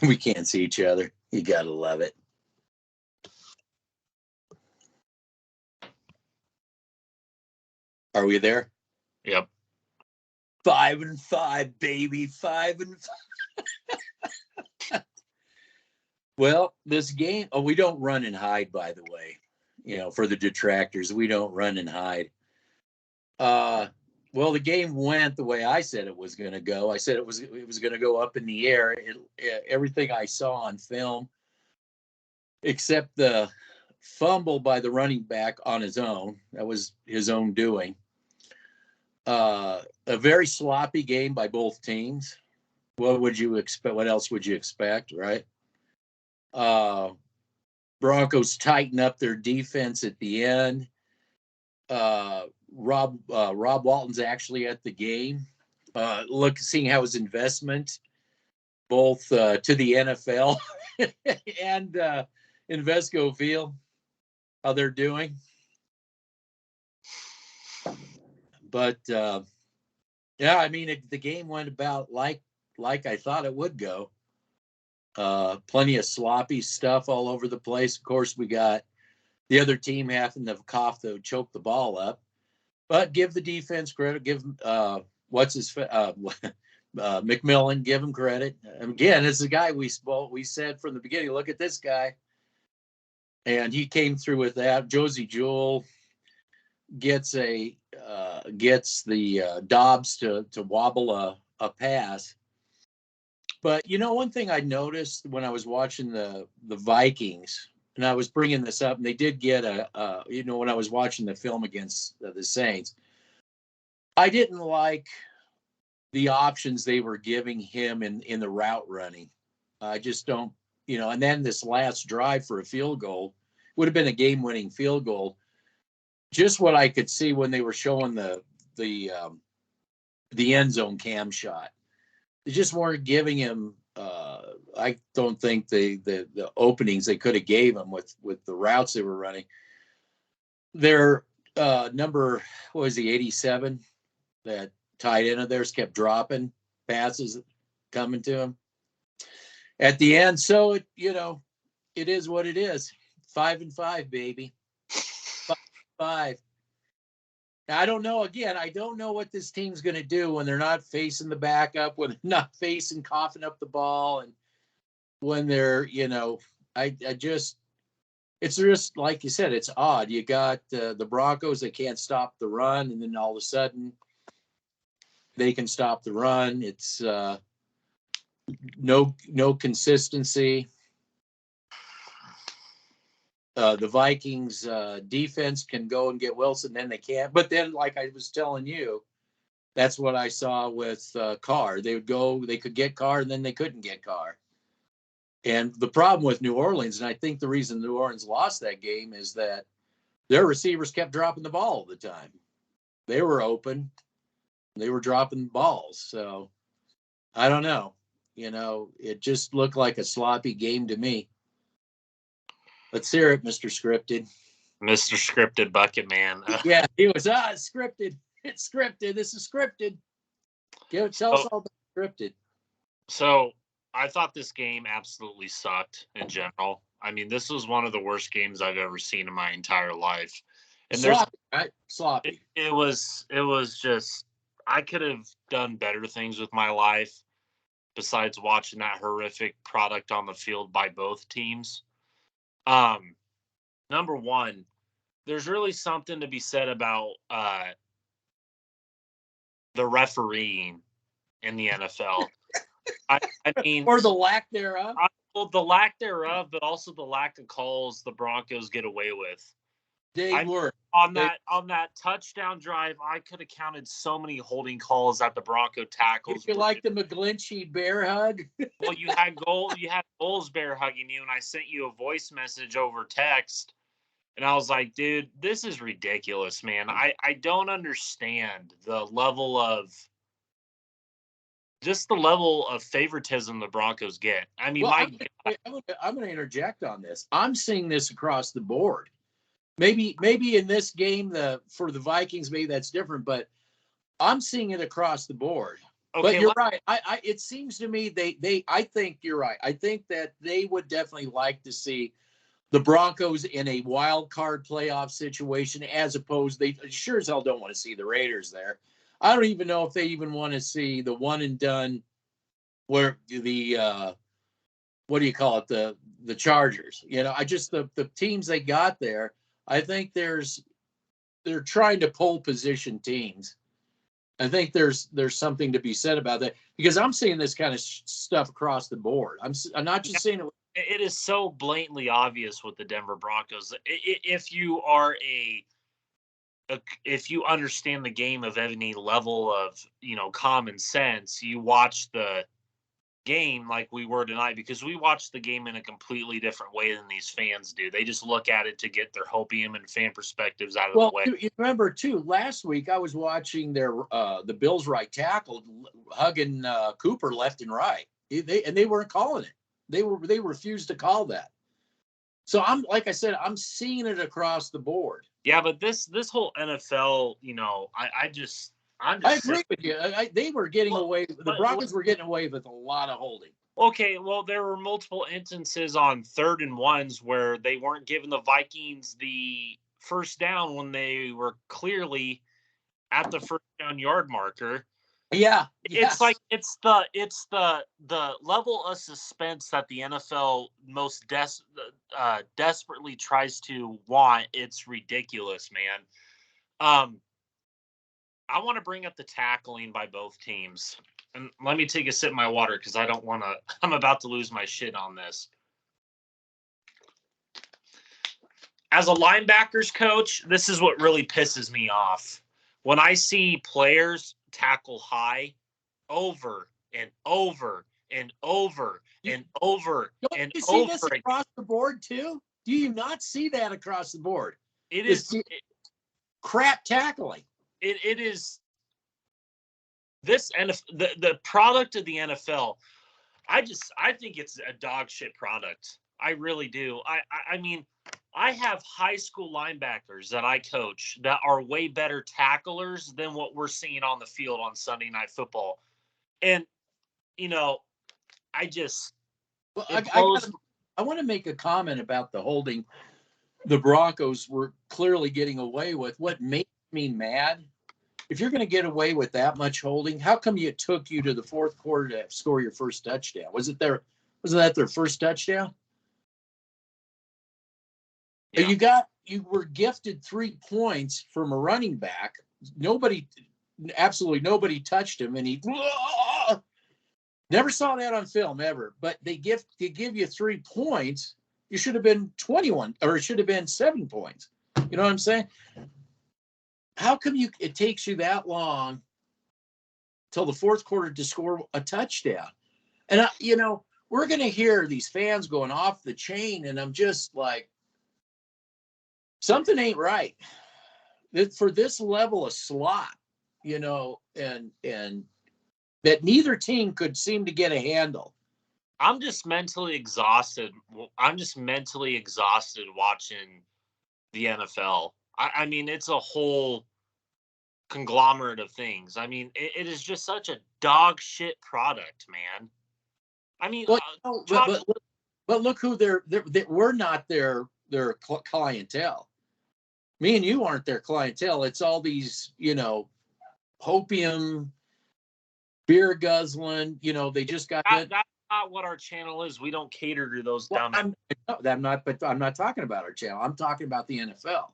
We can't see each other. You got to love it. Are we there? Yep. 5-5, baby. 5-5. Well, this game, we don't run and hide, by the way. For the detractors, we don't run and hide. Well, the game went the way I said it was going to go. I said it was going to go up in the air. Everything I saw on film, except the fumble by the running back on his own. That was his own doing. A very sloppy game by both teams. What would you expect? What else would you expect, right? Broncos tighten up their defense at the end. Rob Walton's actually at the game. Seeing how his investment, both to the NFL and Invesco Field, how they're doing. But yeah, I mean, the game went about like I thought it would go. Plenty of sloppy stuff all over the place. Of course, we got the other team having to cough to choke the ball up. But give the defense credit. Give McMillan. Give him credit. Again, it's the guy we said from the beginning. Look at this guy, and he came through with that. Josie Jewell gets the Dobbs to wobble a pass. But one thing I noticed when I was watching the Vikings, and I was bringing this up, and they did get when I was watching the film against the Saints, I didn't like the options they were giving him in the route running. I just don't, and then this last drive for a field goal would have been a game-winning field goal. Just what I could see when they were showing the end zone cam shot. They just weren't giving him. I don't think the openings they could have gave him with the routes they were running. Their number, what was he, 87? That tight end of theirs kept dropping passes coming to him at the end. So it is what it is. 5-5, baby. 5. I don't know. Again, I don't know what this team's going to do when they're not facing the backup, when they're not coughing up the ball, and when they're, it's just like you said, it's odd. You got the Broncos, they can't stop the run, and then all of a sudden they can stop the run. It's no consistency. The Vikings defense can go and get Wilson, then they can't. But then, like I was telling you, that's what I saw with Carr. They could get Carr, and then they couldn't get Carr. And the problem with New Orleans, and I think the reason New Orleans lost that game, is that their receivers kept dropping the ball all the time. They were open. They were dropping balls. So I don't know. It just looked like a sloppy game to me. Let's hear it, Mr. Scripted. Mr. Scripted Bucket Man. Yeah, he was scripted. It's scripted. This is scripted. Tell us all about scripted. So I thought this game absolutely sucked in general. I mean, this was one of the worst games I've ever seen in my entire life. And sloppy, right? Sloppy. It was just, I could have done better things with my life besides watching that horrific product on the field by both teams. Number one, there's really something to be said about the refereeing in the NFL. I mean, or the lack thereof. The lack thereof, but also the lack of calls the Broncos get away with. On that touchdown drive, I could have counted so many holding calls at the Bronco tackles. Did you like the McGlinchey bear hug? Well, you had Goals bear hugging you, and I sent you a voice message over text, and I was like, dude, this is ridiculous, man. I don't understand the level of favoritism the Broncos get. I mean, I'm going to interject on this. I'm seeing this across the board. Maybe in this game for the Vikings, maybe that's different, but I'm seeing it across the board. But you're right. It seems to me I think you're right. I think that they would definitely like to see the Broncos in a wild card playoff situation, as opposed, they sure as hell don't want to see the Raiders there. I don't even know if they even want to see the one and done, where the what do you call it, the Chargers. I just, the teams they got there, I think they're trying to pole position teams. I think there's something to be said about that, because I'm seeing this kind of stuff across the board. I'm not just saying it. It is so blatantly obvious with the Denver Broncos. If you are if you understand the game of any level of common sense, you watch the game like we were tonight, because we watched the game in a completely different way than these fans do. They just look at it to get their hopium and fan perspectives out of the way. You remember too, last week I was watching the Bills right tackle hugging Cooper left and right. They weren't calling it. They refused to call that. So like I said, I'm seeing it across the board. Yeah, but this whole NFL, I agree with you. They were getting away. The Broncos were getting away with a lot of holding. Okay, well, there were multiple instances on 3rd and 1s where they weren't giving the Vikings the first down when they were clearly at the first down yard marker. Yeah, it's like it's the level of suspense that the NFL most desperately tries to want. It's ridiculous, man. I want to bring up the tackling by both teams. And let me take a sip of my water, because I don't want to. I'm about to lose my shit on this. As a linebackers coach, this is what really pisses me off. When I see players tackle high over and over and over and over and over. You see this across the board too? Do you not see that across the board? It is crap tackling. It is this, and the product of the NFL. I think it's a dog shit product. I really do. I mean, I have high school linebackers that I coach that are way better tacklers than what we're seeing on the field on Sunday Night Football. And, I just... Well, I want to make a comment about the holding the Broncos were clearly getting away with. What made me mad, if you're going to get away with that much holding, how come it took you to the fourth quarter to score your first touchdown? Wasn't that their first touchdown? Yeah. You were gifted 3 points from a running back. Absolutely nobody touched him, and he never saw that on film ever. But they give you 3 points. You should have been 21, or it should have been 7 points. You know what I'm saying? How come it takes you that long till the fourth quarter to score a touchdown? And we're going to hear these fans going off the chain, and I'm just like, something ain't right. For this level of slot, and that neither team could seem to get a handle. I'm just mentally exhausted. Watching the NFL. I mean, it's a whole conglomerate of things. I mean, it is just such a dog shit product, man. I mean, but look who we're not their clientele. Me and you aren't their clientele. It's all these, hopium, beer guzzling. They just got that. That's not what our channel is. We don't cater to those dumb. I'm not talking about our channel. I'm talking about the NFL.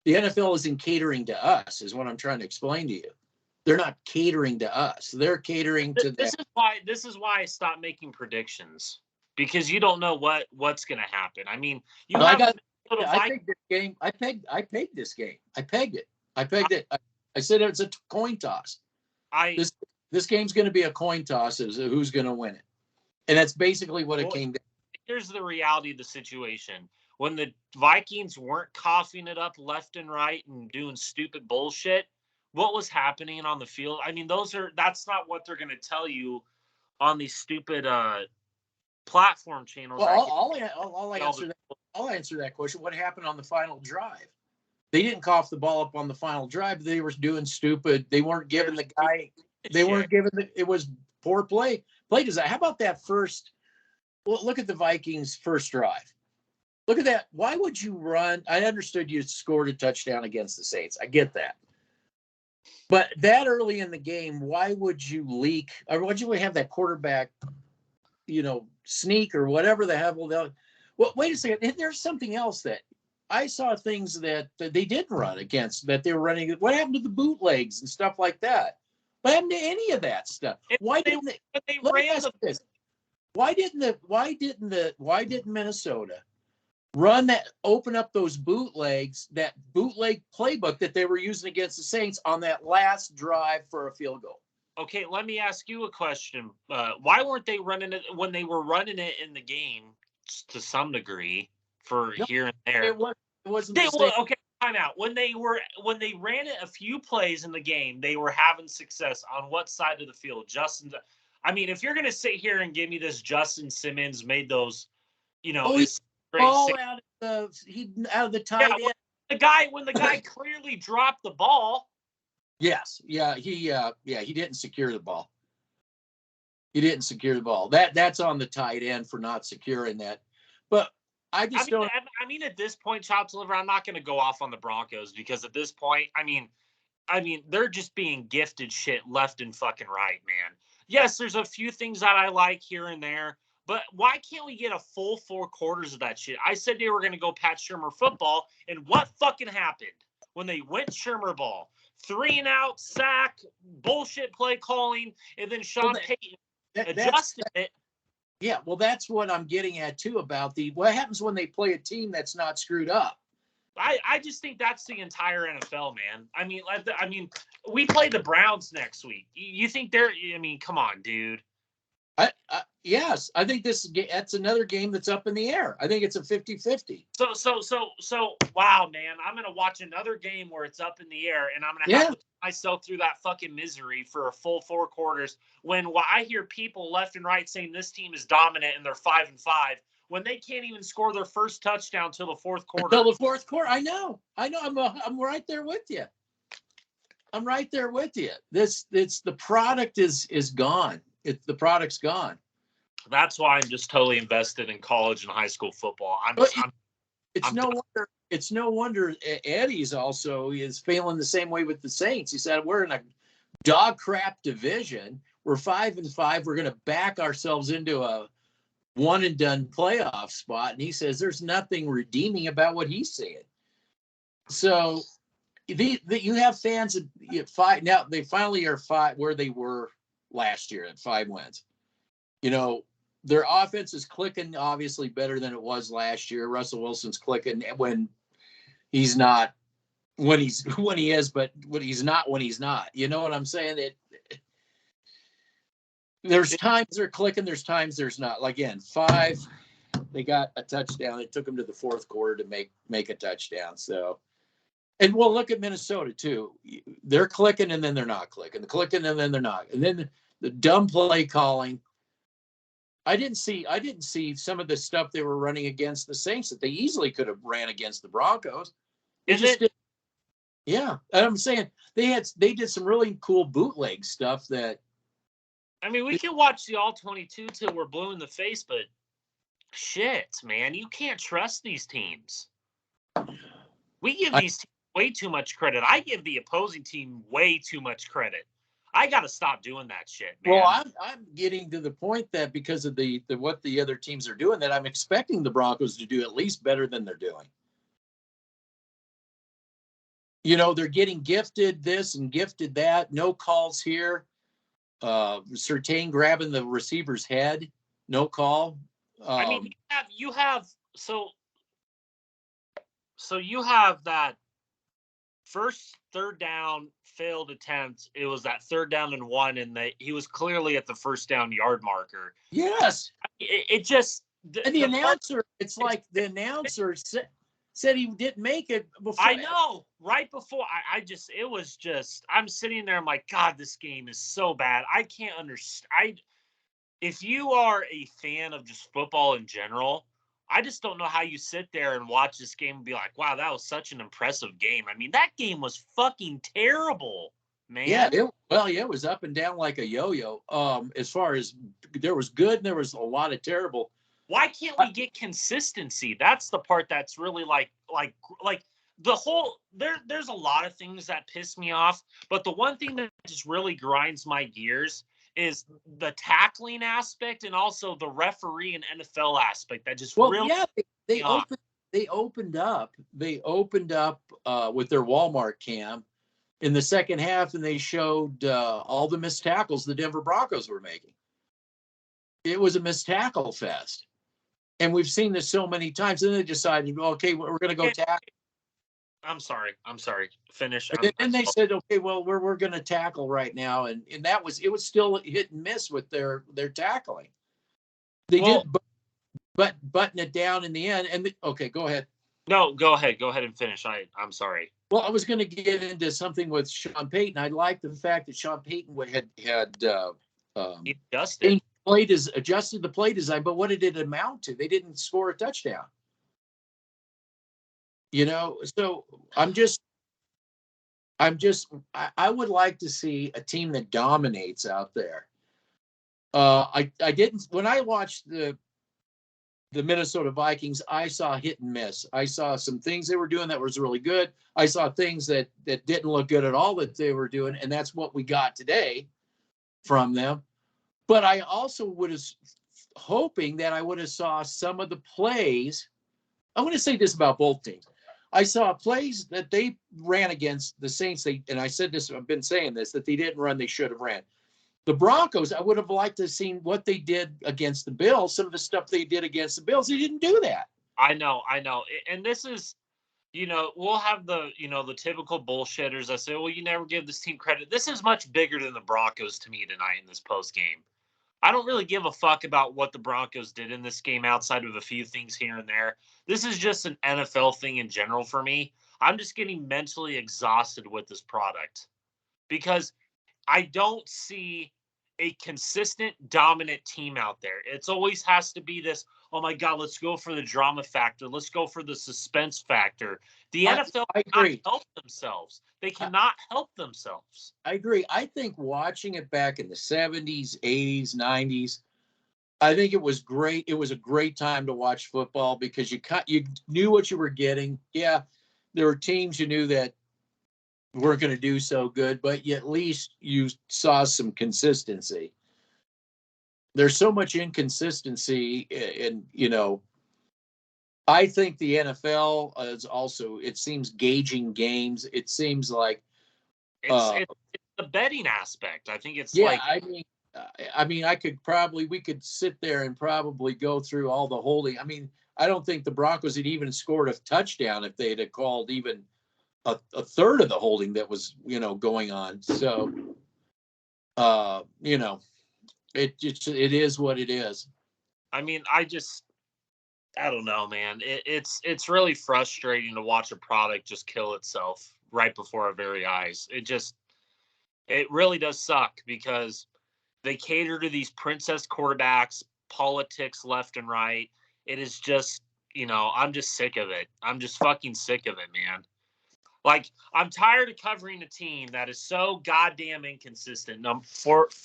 The NFL isn't catering to us, is what I'm trying to explain to you. They're not catering to us. They're catering to this. This is why I stopped making predictions, because you don't know what's going to happen. I mean, I pegged this game. I pegged this game. I pegged it. I said it's a coin toss. This game's going to be a coin toss as to who's going to win it, and that's basically what it came down. Here's the reality of the situation. When the Vikings weren't coughing it up left and right and doing stupid bullshit, what was happening on the field? I mean, that's not what they're going to tell you on these stupid platform channels. Well, I'll answer that question. What happened on the final drive? They didn't cough the ball up on the final drive. They were doing stupid. They weren't giving the guy They weren't given it was poor play design. How about that first? Well, look at the Vikings' first drive. Look at that. Why would you run? I understood you scored a touchdown against the Saints. I get that. But that early in the game, why would you leak? Or would you have that quarterback, sneak or whatever the hell? Well, wait a second. There's something else that I saw things that they didn't run against, that they were running. What happened to the bootlegs and stuff like that? What happened to any of that stuff? Why didn't they ran this? Why didn't Minnesota run that, open up those bootlegs, that bootleg playbook that they were using against the Saints on that last drive for a field goal? Okay, let me ask you a question. Why weren't they running it when they were running it in the game to some degree for here and there? It wasn't the same. Okay, time out. When they ran it a few plays in the game, they were having success on what side of the field? I mean, if you're going to sit here and give me this Justin Simmons made those, ball out of the tight end. When the guy clearly dropped the ball. Yes, he didn't secure the ball. He didn't secure the ball. That's on the tight end for not securing that. But I mean, at this point, Chop Deliver, I'm not going to go off on the Broncos because at this point, I mean, they're just being gifted shit left and fucking right, man. Yes, there's a few things that I like here and there, but why can't we get a full 4 quarters of that shit? I said they were going to go Pat Shurmur football, and what fucking happened when they went Shurmur ball? 3-and-out, sack, bullshit play calling, and then Sean Payton adjusted it. Yeah, well, that's what I'm getting at, too, about what happens when they play a team that's not screwed up. I just think that's the entire NFL, man. I mean, we play the Browns next week. You think come on, dude. Yes, I think that's another game that's up in the air. I think it's a 50-50. So, wow, man. I'm going to watch another game where it's up in the air, and I'm going to have to put myself through that fucking misery for a full 4 quarters when I hear people left and right saying this team is dominant and they're 5-5 when they can't even score their first touchdown till the fourth quarter. Until the fourth quarter. I know. I'm right there with you. I'm right there with you. The product is gone. The product's gone. That's why I'm just totally invested in college and high school football. It's no wonder Eddie's also is feeling the same way with the Saints. He said, we're in a dog crap division. We're 5-5. We're going to back ourselves into a one and done playoff spot. And he says there's nothing redeeming about what he's saying. So you have fans at 5 now. They finally are 5 where they were last year at 5 wins. Their offense is clicking, obviously better than it was last year. Russell Wilson's clicking when he's not, when he is, but when he's not. You know what I'm saying? There's times they're clicking, there's times there's not. Like, again, 5, they got a touchdown. It took them to the fourth quarter to make a touchdown. So, and we'll look at Minnesota too. They're clicking and then they're not clicking. They're clicking and then they're not. And then the dumb play calling. I didn't see some of the stuff they were running against the Saints that they easily could have ran against the Broncos. Yeah. And I'm saying they did some really cool bootleg stuff that. I mean, we can watch the all 22 till we're blue in the face, but shit, man, you can't trust these teams. We give these teams way too much credit. I give the opposing team way too much credit. I got to stop doing that shit, man. Well, I'm getting to the point that because of the what the other teams are doing, that I'm expecting the Broncos to do at least better than they're doing. They're getting gifted this and gifted that. No calls here. Surtain grabbing the receiver's head. No call. I mean, you have you have that first third down failed attempt. It was that 3rd down and 1, and he was clearly at the first down yard marker. Yes. It just and the announcer. It's like the announcer said he didn't make it before. I know. Right before I'm sitting there. I'm like, God, this game is so bad. I can't understand. If you are a fan of just football in general, I just don't know how you sit there and watch this game and be like, wow, that was such an impressive game. I mean, that game was fucking terrible, Yeah, man. it was up and down like a yo-yo. As far as there was good and there was a lot of terrible. Why can't we get consistency? That's the part that's really like the whole there's a lot of things that piss me off, but the one thing that just really grinds my gears is the tackling aspect and also the referee and NFL aspect that just Well, really yeah, piss me they off. opened up with their Walmart cam in the second half, and they showed all the missed tackles the Denver Broncos were making. It was a missed tackle fest. And we've seen this so many times. And they decided, okay, we're going to go tackle. I'm sorry. Finish. And then they said, okay, well, we're going to tackle right now. And it was still hit and miss with their tackling. They did button it down in the end. And okay, go ahead. No, go ahead. Go ahead and finish. I'm sorry. Well, I was going to get into something with Sean Payton. I like the fact that Sean Payton had He adjusted. adjusted the play design, but what did it amount to? They didn't score a touchdown. So I would like to see a team that dominates out there. I didn't, when I watched the Minnesota Vikings, I saw hit and miss. I saw some things they were doing that was really good. I saw things that didn't look good at all that they were doing, and that's what we got today from them. But I also was hoping that I would have saw some of the plays. I want to say this about both teams. I saw plays that they ran against the Saints. And I said this, I've been saying this, that they didn't run, they should have ran. The Broncos, I would have liked to have seen what they did against the Bills. Some of the stuff they did against the Bills, they didn't do that. I know. And this is, we'll have the typical bullshitters that say, well, you never give this team credit. This is much bigger than the Broncos to me tonight in this post game. I don't really give a fuck about what the Broncos did in this game outside of a few things here and there. This is just an NFL thing in general for me. I'm just getting mentally exhausted with this product because I don't see a consistent, dominant team out there. It's always has to be this, oh my God, let's go for the drama factor. Let's go for the suspense factor. The NFL cannot help themselves. They cannot help themselves. I agree. I think watching it back in the 70s, 80s, 90s, I think it was great. It was a great time to watch football because you knew what you were getting. Yeah, there were teams you knew that weren't going to do so good, but at least you saw some consistency. There's so much inconsistency, and I think the NFL is also, it seems, gauging games. It seems like it's the betting aspect. I think it's we could sit there and probably go through all the holding. I mean, I don't think the Broncos had even scored a touchdown if they'd have called even a third of the holding that was, going on. So, it is what it is. I mean, I don't know, man. It's really frustrating to watch a product just kill itself right before our very eyes. It really does suck because they cater to these princess quarterbacks, politics left and right. It is just, I'm just sick of it. I'm just fucking sick of it, man. Like, I'm tired of covering a team that is so goddamn inconsistent.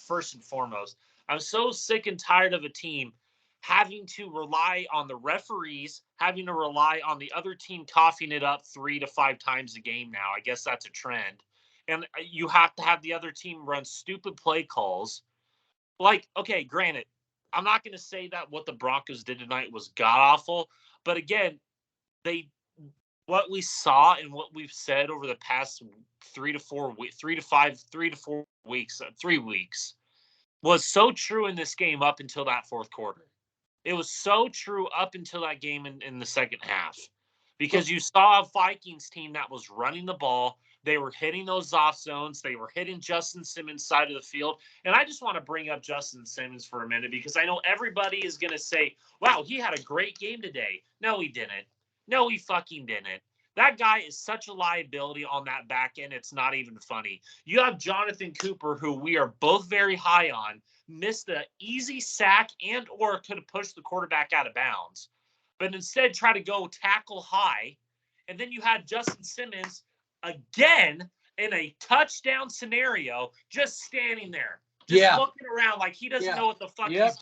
First and foremost, I'm so sick and tired of a team having to rely on the referees, having to rely on the other team coughing it up 3 to 5 times a game now. I guess that's a trend. And you have to have the other team run stupid play calls. Like, okay, granted, I'm not going to say that what the Broncos did tonight was god-awful. But again, what we saw and what we've said over the past 3 weeks was so true in this game up until that fourth quarter. It was so true up until that game in the second half because you saw a Vikings team that was running the ball. They were hitting those off zones. They were hitting Justin Simmons' side of the field. And I just want to bring up Justin Simmons for a minute because I know everybody is going to say, wow, he had a great game today. No, he didn't. No, he fucking didn't. That guy is such a liability on that back end. It's not even funny. You have Jonathan Cooper, who we are both very high on, missed the easy sack and or could have pushed the quarterback out of bounds, but instead try to go tackle high. And then you had Justin Simmons again in a touchdown scenario, just standing there, just looking around like he doesn't know what the fuck he's doing.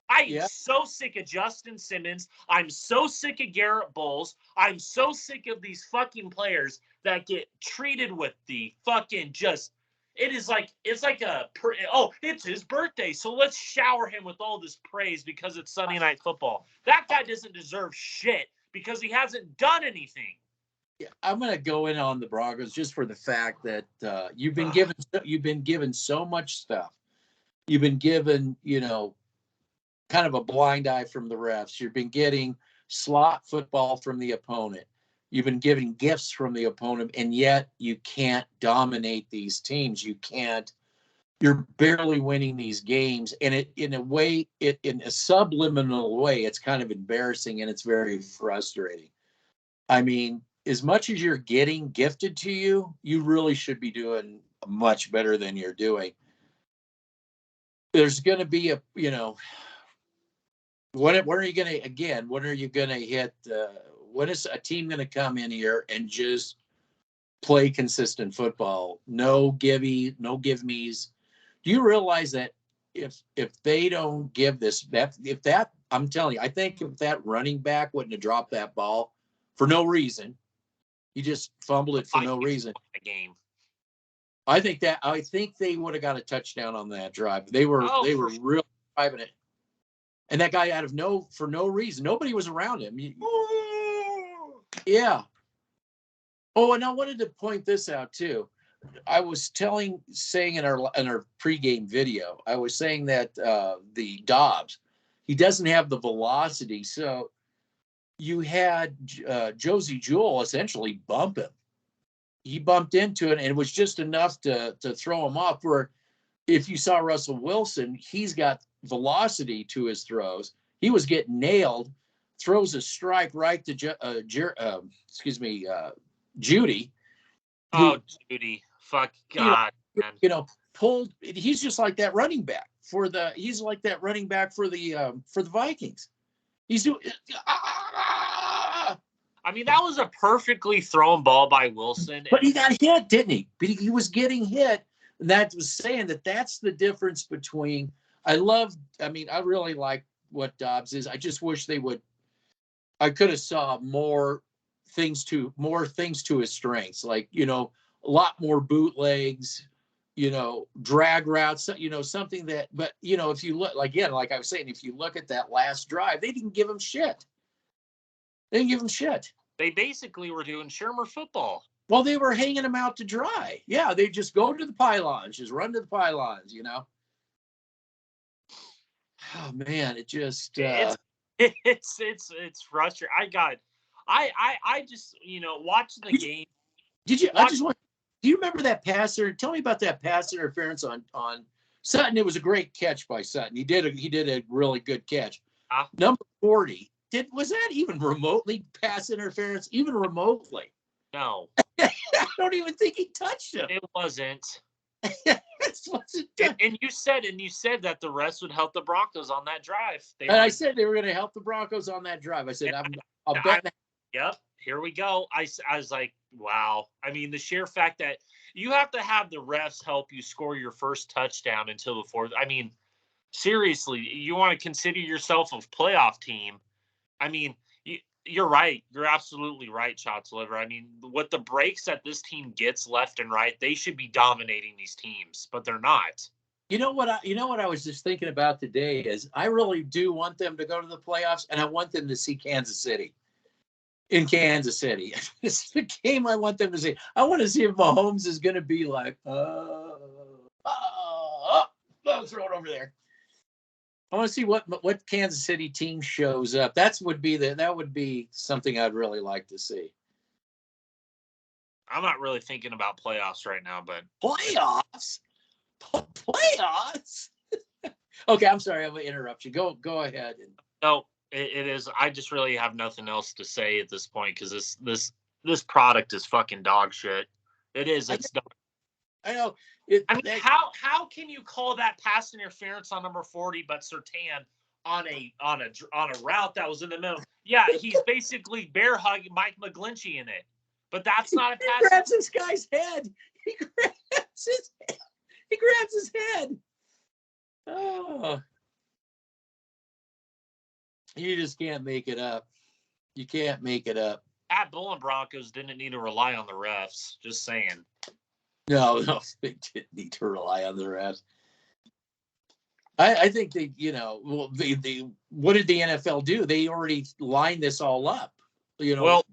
I am so sick of Justin Simmons. I'm so sick of Garrett Bowles. I'm so sick of these fucking players that get treated with the fucking just. It's like it's his birthday, so let's shower him with all this praise because it's Sunday Night Football. That guy doesn't deserve shit because he hasn't done anything. Yeah, I'm going to go in on the Broncos just for the fact that you've been given so much stuff. You've been given, kind of a blind eye from the refs. You've been getting slot football from the opponent. You've been getting gifts from the opponent, and yet you can't dominate these teams. You're barely winning these games. And in a subliminal way, it's kind of embarrassing and it's very frustrating. I mean, as much as you're getting gifted to you, you really should be doing much better than you're doing. There's going to be when are you going to hit, when is a team going to come in here and just play consistent football? No give-me's. Do you realize that if they don't give this, I'm telling you, I think if that running back wouldn't have dropped that ball for no reason, he just fumbled it for no reason. Game. I think they would have got a touchdown on that drive. They were really driving it. And that guy for no reason, nobody was around him. Yeah. Oh, and I wanted to point this out too. I was saying in our pregame video, I was saying that the Dobbs, he doesn't have the velocity. So you had Josie Jewell essentially bump him. He bumped into it, and it was just enough to throw him off. Where if you saw Russell Wilson, he's got velocity to his throws. He was getting nailed, throws a strike right to Judy. Judy. Fuck God. Pulled. He's just like that running back for the Vikings. He's doing. I mean, that was a perfectly thrown ball by Wilson. But he got hit, didn't he? But he was getting hit. And that was saying that's the difference between. I really like what Dobbs is. I just wish I could have saw more things to his strengths, like, a lot more bootlegs, drag routes, something that, but, if you look, again, like I was saying, if you look at that last drive, they didn't give him shit. They basically were doing Shermer football. Well, they were hanging him out to dry. Yeah, they just go to the pylons, just run to the pylons, Oh man, it just it's frustrating. I just watching the game. Do you remember that passer? Tell me about that pass interference on Sutton. It was a great catch by Sutton. He did a really good catch. Number 40. Was that even remotely pass interference? Even remotely? No. I don't even think he touched him. It wasn't. And you said that the refs would help the Broncos on that drive. I said they were going to help the Broncos on that drive. I said, I'll bet. Yep. Here we go. I was like, wow. I mean, the sheer fact that you have to have the refs help you score your first touchdown until the fourth. I mean, seriously, you want to consider yourself a playoff team. I mean, you're right. You're absolutely right, Shots Liver. I mean, what the breaks that this team gets left and right, they should be dominating these teams, but they're not. You know what I was just thinking about today is I really do want them to go to the playoffs, and I want them to see Kansas City. In Kansas City. It's the game I want them to see. I want to see if Mahomes is going to be like, throw it over there. I want to see what Kansas City team shows up. That would be something I'd really like to see. I'm not really thinking about playoffs right now, but playoffs. Okay, I'm sorry. I'm going to interrupt you. Go ahead. No, it is. I just really have nothing else to say at this point because this product is fucking dog shit. It is. It's dog. I know. How can you call that pass interference on number 40, but Surtain on a route that was in the middle? Yeah, he's basically bear hugging Mike McGlinchey in it, but that's not a pass. He grabs this guy's head. He grabs his head. He grabs his head. Oh, you just can't make it up. You can't make it up. At Bull and Broncos didn't need to rely on the refs. Just saying. No, they didn't need to rely on the refs. I think they, well, what did the NFL do? They already lined this all up. Well,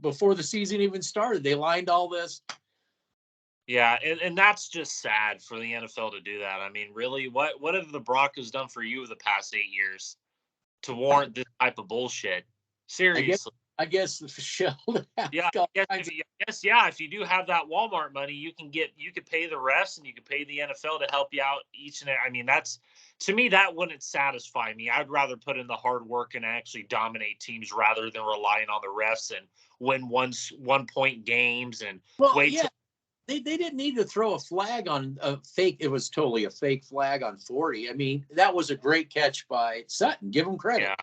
before the season even started, they lined all this. Yeah, and that's just sad for the NFL to do that. I mean, really, what have the Broncos done for you the past 8 years to warrant this type of bullshit? Seriously. I guess the show. Yeah, if you do have that Walmart money, you could pay the refs and you could pay the NFL to help you out each and every. I mean, that's, to me, that wouldn't satisfy me. I'd rather put in the hard work and actually dominate teams rather than relying on the refs and win 1-point games and wait. Yeah. They didn't need to throw a flag on a fake. It was totally a fake flag on 40. I mean, that was a great catch by Sutton. Give him credit. Yeah.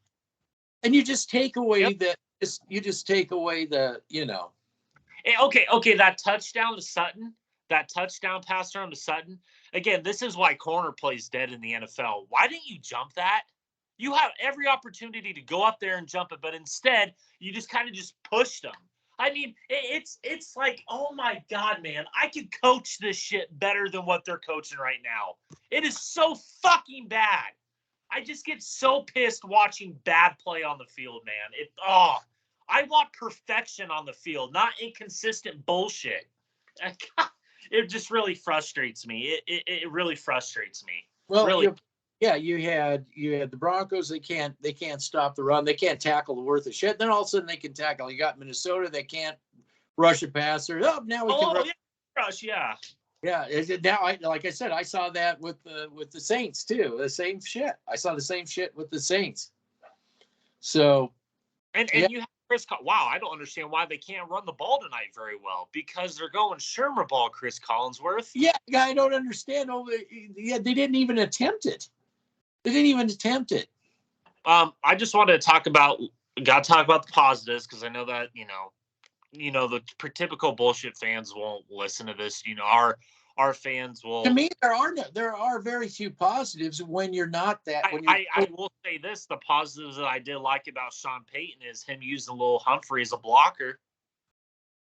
And you just take away you just take away the. Okay. That touchdown to Sutton, that touchdown pass around to Sutton. Again, this is why corner plays dead in the NFL. Why didn't you jump that? You have every opportunity to go up there and jump it, but instead you just kind of just pushed them. I mean, it's like, oh my God, man, I could coach this shit better than what they're coaching right now. It is so fucking bad. I just get so pissed watching bad play on the field, man. I want perfection on the field, not inconsistent bullshit. It just really frustrates me. It really frustrates me. Well, really. You had the Broncos. They can't stop the run. They can't tackle the worth of shit. Then all of a sudden they can tackle. You got Minnesota. They can't rush a passer. Oh, now we can rush. Rush. Yeah. Yeah. Now, like I said, I saw that with the Saints too. The same shit. I saw the same shit with the Saints. So. And you have Chris. Wow, I don't understand why they can't run the ball tonight very well, because they're going Shermer ball, Chris Collinsworth. Yeah, I don't understand. They didn't even attempt it. I just wanted to talk about the positives, because I know that the typical bullshit fans won't listen to this. Our fans will. To me, there are very few positives when you're not that. I will say this: the positives that I did like about Sean Payton is him using Lil Humphrey as a blocker.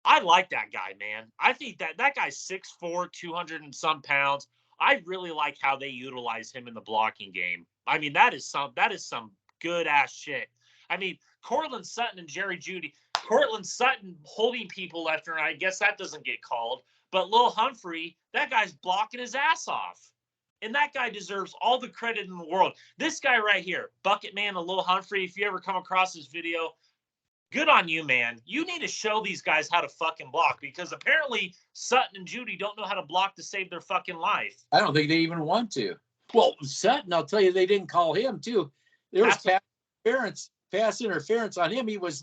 I like that guy, man. I think that guy's 6'4", 200 and some pounds. I really like how they utilize him in the blocking game. I mean, that is some good ass shit. I mean, Cortland Sutton and Jerry Jeudy. Cortland Sutton holding people left and right. I guess that doesn't get called. But Lil Humphrey, that guy's blocking his ass off. And that guy deserves all the credit in the world. This guy right here, Bucket Man and Lil Humphrey, if you ever come across this video, good on you, man. You need to show these guys how to fucking block, because apparently Sutton and Jeudy don't know how to block to save their fucking life. I don't think they even want to. Well, Sutton, I'll tell you, they didn't call him too. There was pass interference on him. He was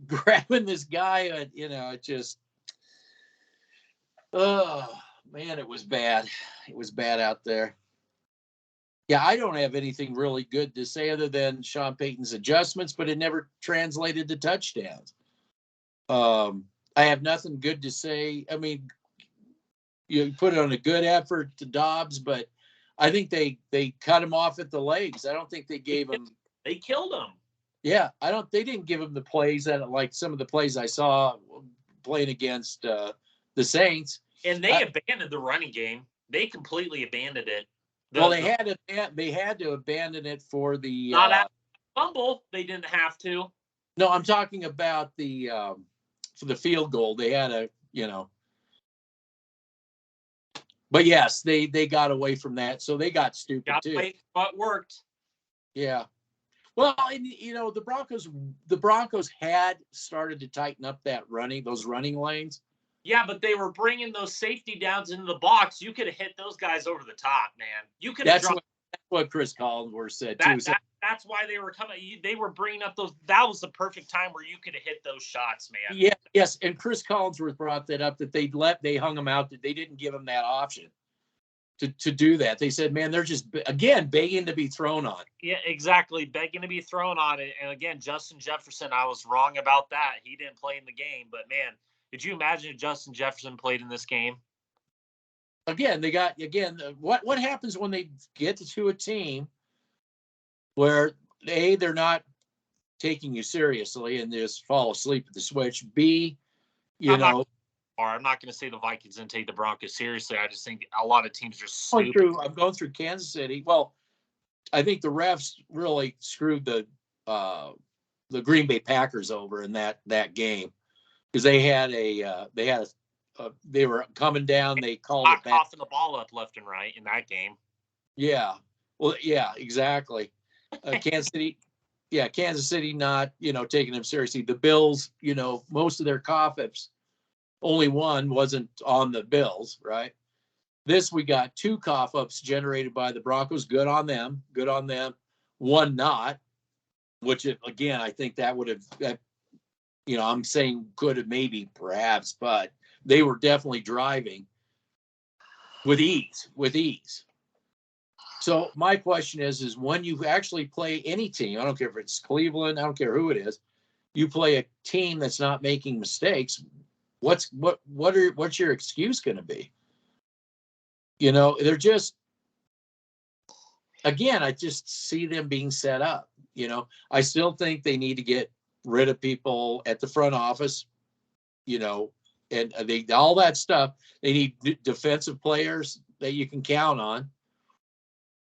grabbing this guy. It just, oh man, it was bad. It was bad out there. Yeah, I don't have anything really good to say other than Sean Payton's adjustments, but it never translated to touchdowns. I have nothing good to say. I mean, you put it on a good effort to Dobbs, but I think they cut him off at the legs. I don't think they gave him. They killed him. Yeah, they didn't give him the plays that, like some of the plays I saw playing against the Saints. And they abandoned the running game. They completely abandoned it. They had to abandon it for the not after the fumble. They didn't have to. No, I'm talking about for the field goal. They had but yes, they got away from that, so they got stupid too. But worked. Yeah. Well, and the Broncos had started to tighten up those running lanes. Yeah, but they were bringing those safety downs into the box. You could have hit those guys over the top, man. You could have. That's what Chris Collinsworth said too. That's why they were coming. They were bringing up those. That was the perfect time where you could have hit those shots, man. Yeah, yes, and Chris Collinsworth brought that up, that they hung him out, that they didn't give him that option to do that. They said, man, they're just again begging to be thrown on. Yeah, exactly, begging to be thrown on it. And again, Justin Jefferson, I was wrong about that. He didn't play in the game, but man, Could you imagine if Justin Jefferson played in this game? Again, what happens when they get to a team where they're not taking you seriously and just fall asleep at the switch. B, I'm not going to say the Vikings didn't take the Broncos seriously. I just think a lot of teams are stupid. I'm going through Kansas City. Well, I think the refs really screwed the Green Bay Packers over in that game because they were coming down. They called it back. Coughing the ball up left and right in that game. Yeah. Well, yeah, exactly. Kansas City not, taking them seriously. The Bills, most of their cough-ups, only one wasn't on the Bills, right? This, we got 2 cough-ups generated by the Broncos. Good on them. One not, which, again, I think that would have, I'm saying could have maybe, perhaps, but they were definitely driving with ease. So my question is when you actually play any team, I don't care if it's Cleveland, I don't care who it is, you play a team that's not making mistakes, what's your excuse going to be? They're just, again, I just see them being set up. I still think they need to get rid of people at the front office, and all that stuff. They need defensive players that you can count on.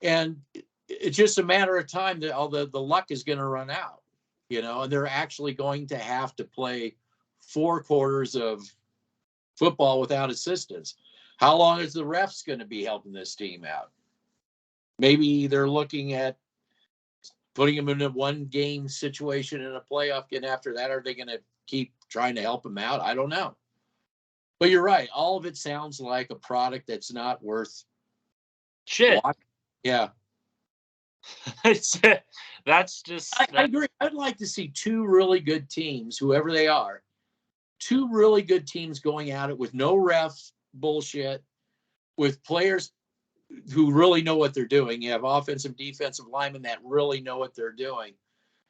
And it's just a matter of time that all the luck is going to run out, and they're actually going to have to play 4 quarters of football without assistance. How long is the refs going to be helping this team out? Maybe they're looking at putting them in a 1-game situation in a playoff, and after that, are they going to keep trying to help them out? I don't know. But you're right. All of it sounds like a product that's not worth shit. Watching. Yeah. That's just. I agree. I'd like to see 2 really good teams, whoever they are, 2 really good teams going at it with no ref bullshit, with players who really know what they're doing. You have offensive, defensive linemen that really know what they're doing.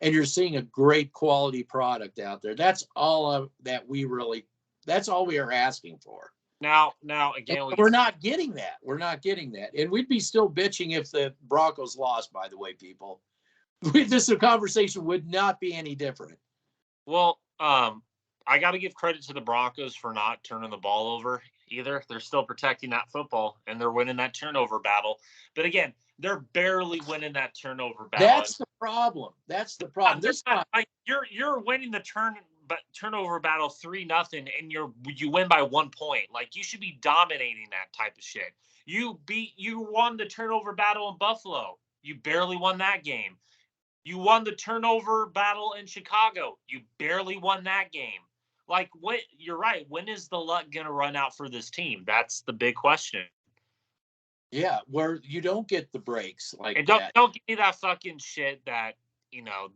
And you're seeing a great quality product out there. That's all that's all we are asking for. Now, again, we're not getting that. And we'd be still bitching if the Broncos lost, by the way, people. This conversation would not be any different. Well, I got to give credit to the Broncos for not turning the ball over either. They're still protecting that football, and they're winning that turnover battle. But again, they're barely winning that turnover battle. That's the problem. You're winning the turnover battle 3-0, and you win by 1 point. Like, you should be dominating that type of shit. You won the turnover battle in Buffalo. You barely won that game. You won the turnover battle in Chicago. You barely won that game. Like, what? You're right. When is the luck going to run out for this team? That's the big question. Yeah, where you don't get the breaks like that. Don't give me that fucking shit that,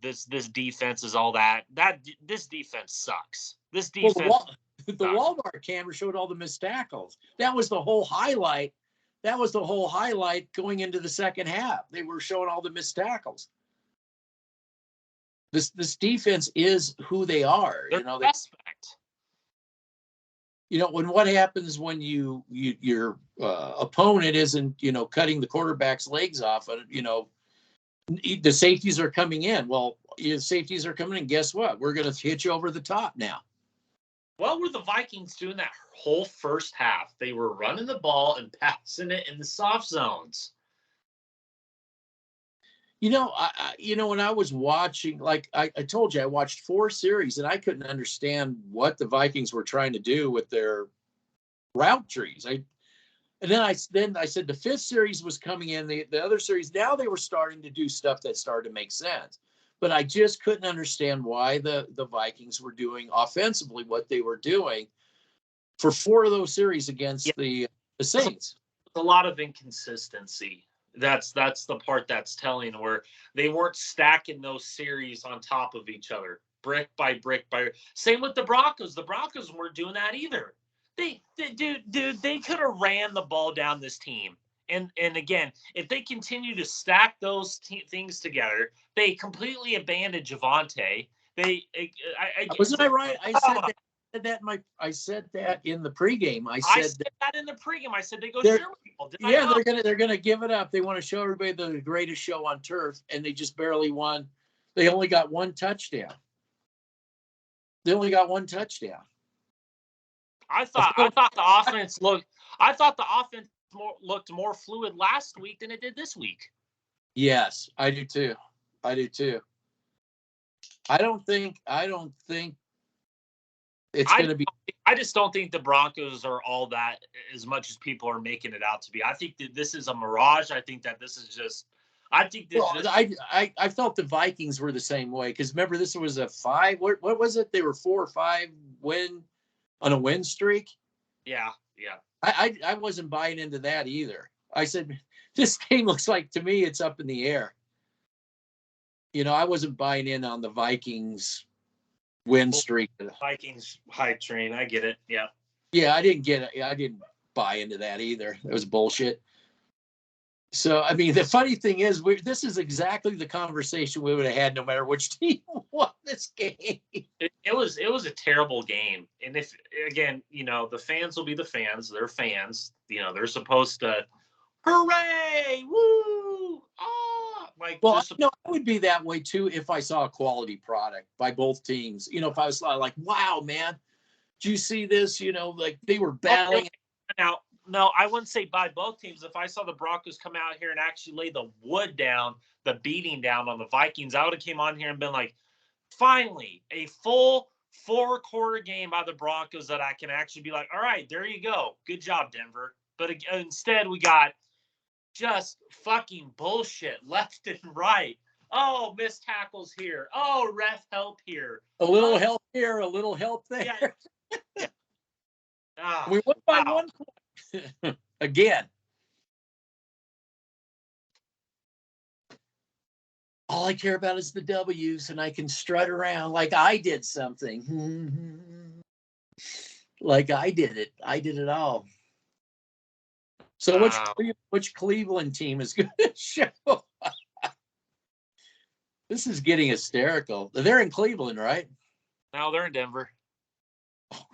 this defense is all that. This defense sucks. This defense. Well, the Walmart camera showed all the missed tackles. That was the whole highlight. Going into the second half. They were showing all the missed tackles. This defense is who they are. They're suspect. When what happens when your opponent isn't, cutting the quarterback's legs off, the safeties are coming in. Well, safeties are coming in. Guess what? We're going to hit you over the top now. What were the Vikings doing that whole first half? They were running the ball and passing it in the soft zones. When I was watching, like I told you, I watched 4 series and I couldn't understand what the Vikings were trying to do with their route trees. Then I said the 5th series was coming in, the other series, now they were starting to do stuff that started to make sense. But I just couldn't understand why the Vikings were doing offensively what they were doing for 4 of those series against the Saints. A lot of inconsistency. That's the part that's telling, where they weren't stacking those series on top of each other, brick by brick by. Same with the Broncos. The Broncos weren't doing that either. They could have ran the ball down this team. And again, if they continue to stack those things together, they completely abandoned Javonte. Wasn't I right? I said that. said that I said that in the pregame. I said that in the pregame. I said they go German people. They're gonna give it up. They want to show everybody the greatest show on turf, and they just barely won. They only got one touchdown. I thought the offense looked more fluid last week than it did this week. Yes, I do too. I don't think it's going to be. I just don't think the Broncos are all that as much as people are making it out to be. I think that this is a mirage. I think that this is just. I think this. I felt the Vikings were the same way because remember this was a 5. What was it? They were 4 or 5 win on a win streak. Yeah. I wasn't buying into that either. I said this game looks like to me it's up in the air. I wasn't buying in on the Vikings win streak. Vikings hype train. I get it. Yeah. Yeah, I didn't buy into that either. It was bullshit. So, I mean, the funny thing is, this is exactly the conversation we would have had no matter which team won this game. It was a terrible game. And if, again, the fans will be the fans. They're fans. They're supposed to, hooray, woo, ah. I would be that way, too, if I saw a quality product by both teams. If I was like, wow, man, did you see this? Like they were battling. Now, no, I wouldn't say by both teams. If I saw the Broncos come out here and actually lay the wood down, the beating down on the Vikings, I would have came on here and been like, finally, a full 4-quarter game by the Broncos that I can actually be like, all right, there you go. Good job, Denver. But instead, we got just fucking bullshit left and right. Oh, missed tackles here. Oh, ref help here. A little help here, a little help there. Yeah. We went by 1 point. Again. All I care about is the W's, and I can strut around like I did something. Like I did it. I did it all. So which Cleveland team is going to show? This is getting hysterical. They're in Cleveland, right? No, they're in Denver. Oh,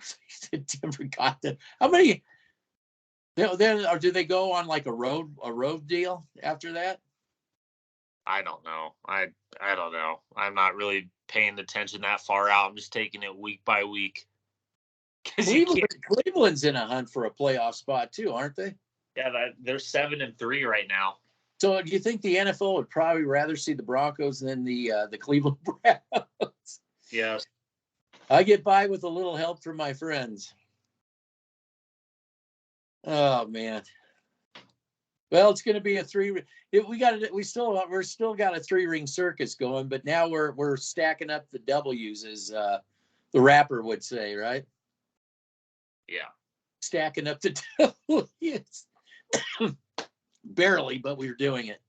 Denver got them. How many? Or do they go on like a road deal after that? I don't know. I don't know. I'm not really paying attention that far out. I'm just taking it week by week. Cleveland's in a hunt for a playoff spot too, aren't they? Yeah, they're 7-3 right now. So do you think the NFL would probably rather see the Broncos than the Cleveland Browns? Yes. I get by with a little help from my friends. Oh man. Well, it's going to be a 3. We're still got a 3-ring circus going, but now we're stacking up the W's, as the rapper would say, right? Yeah. Stacking up the W's. Barely, but we're doing it.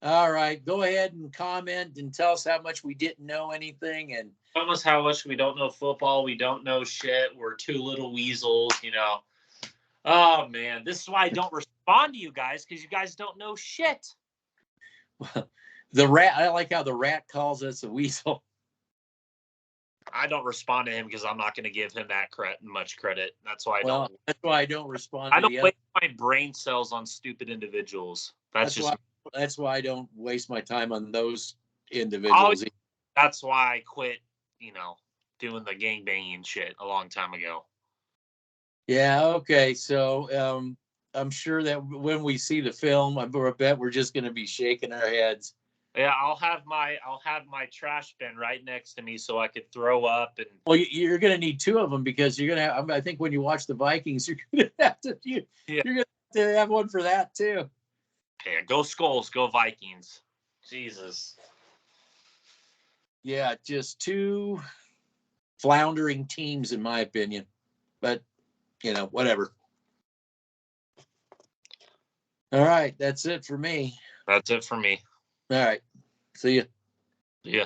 All right, go ahead and comment and tell us how much we didn't know anything, and tell us how much we don't know football. We don't know shit. We're 2 little weasels, Oh man, this is why I don't respond to you guys, because you guys don't know shit. The rat. I like how the rat calls us a weasel. I don't respond to him because I'm not going to give him that much credit. That's why That's why I don't respond. I don't waste my brain cells on stupid individuals. That's why I don't waste my time on those individuals. That's why I quit, doing the gangbanging shit a long time ago. Yeah. Okay. So I'm sure that when we see the film, I bet we're just going to be shaking our heads. Yeah, I'll have my trash bin right next to me so I could throw up. And well, you're going to need 2 of them because you're going to have. I think when you watch the Vikings, you're going to have to. You're going to have to have one for that too. Yeah, go Skulls, go Vikings. Jesus. Yeah, just 2 floundering teams, in my opinion. But whatever. All right, that's it for me. That's it for me. All right. See ya. Yeah.